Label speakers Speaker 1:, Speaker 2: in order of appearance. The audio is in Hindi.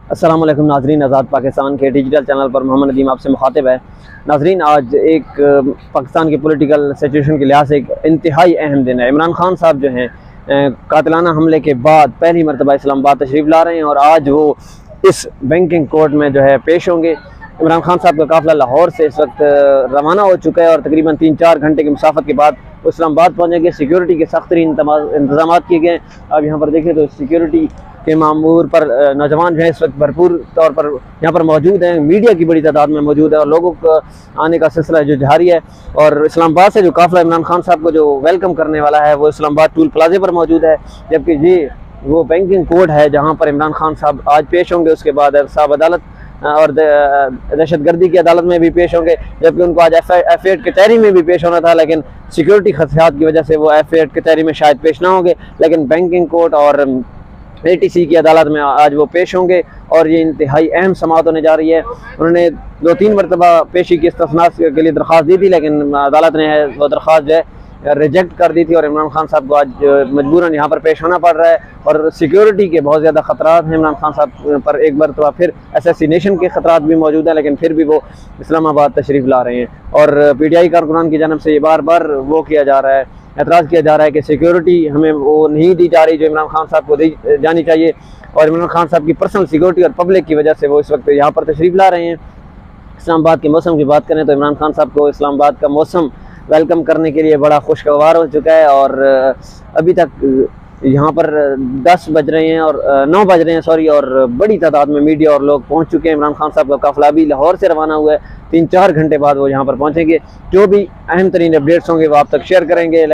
Speaker 1: अस्सलाम वालेकुम नाजरीन, आज़ाद पाकिस्तान के डिजिटल चैनल पर मोहम्मद नदीम आपसे मुखातिब है। नाजरीन, आज एक पाकिस्तान की पॉलिटिकल सिचुएशन के लिहाज से एक इंतहाई अहम दिन है। इमरान खान साहब जो हैं कातिलाना हमले के बाद पहली मरतबा इस्लामाबाद तशरीफ़ ला रहे हैं और आज वो इस बैंकिंग कोर्ट में जो है पेश होंगे। इमरान खान साहब का काफ़िला लाहौर से इस वक्त रवाना हो चुका है और तकरीबन 3-4 घंटे की मुसाफत के बाद वो इस्लामाबाद पहुँचेंगे। सिक्योरिटी के सख्त तरीन इंतजाम किए गए हैं। अब यहाँ पर देखें तो सिक्योरिटी के मामूर पर नौजवान जो है इस वक्त भरपूर तौर पर यहाँ पर मौजूद हैं। मीडिया की बड़ी तादाद में मौजूद है और लोगों का आने का सिलसिला जो जारी है। और इस्लामाबाद से जो काफ़िला इमरान खान साहब को जो वेलकम करने वाला है वो इस्लामाबाद टूल प्लाजे पर मौजूद है, जबकि ये वो बैंकिंग कोर्ट है जहाँ पर इमरान खान साहब आज पेश होंगे। उसके बाद साहब अदालत और दहशत गर्दी की अदालत में भी पेश होंगे, जबकि उनको आज F8 कचहरी में भी पेश होना था, लेकिन सिक्योरिटी खदशात की वजह से वो F8 कचहरी में शायद पेश ना होंगे, लेकिन बैंकिंग कोर्ट और ATC की अदालत में आज वो पेश होंगे और ये इंतहाई अहम समाअत होने जा रही है। उन्होंने 2-3 मरतबा पेशी की इस्तस्नात के लिए दरख्वास्त दी थी, लेकिन अदालत ने वो दरख्वास्त जो है रिजेक्ट कर दी थी और इमरान खान साहब को आज मजबूरन यहाँ पर पेश होना पड़ रहा है। और सिक्योरिटी के बहुत ज़्यादा ख़तरात हैं इमरान खान साहब पर। एक मरतबा फिर असैसिनेशन के ख़तरात भी मौजूद हैं, लेकिन फिर भी वो इस्लामाबाद तशरीफ़ ला रहे हैं। और PTI कारकुनान की जानब से ये बार बार वो किया जा रहा है, एतराज़ किया जा रहा है कि सिक्योरिटी हमें वो नहीं दी जा रही जो इमरान खान साहब को दी जानी चाहिए। और इमरान खान साहब की पर्सनल सिक्योरिटी और पब्लिक की वजह से वो इस वक्त यहाँ पर तशरीफ़ ला रहे हैं। इस्लामाबाद के मौसम की बात करें तो इमरान खान साहब को इस्लामाबाद का मौसम वेलकम करने के लिए बड़ा खुशगवार हो चुका है और अभी तक यहाँ पर 10 बज रहे हैं और 9 बज रहे हैं सॉरी, और बड़ी तादाद में मीडिया और लोग पहुँच चुके हैं। इमरान खान साहब का काफ़िला भी लाहौर से रवाना हुआ है। 3-4 घंटे बाद वो यहाँ पर पहुँचेंगे। जो भी अहम तरीन अपडेट्स होंगे वो आप तक शेयर करेंगे।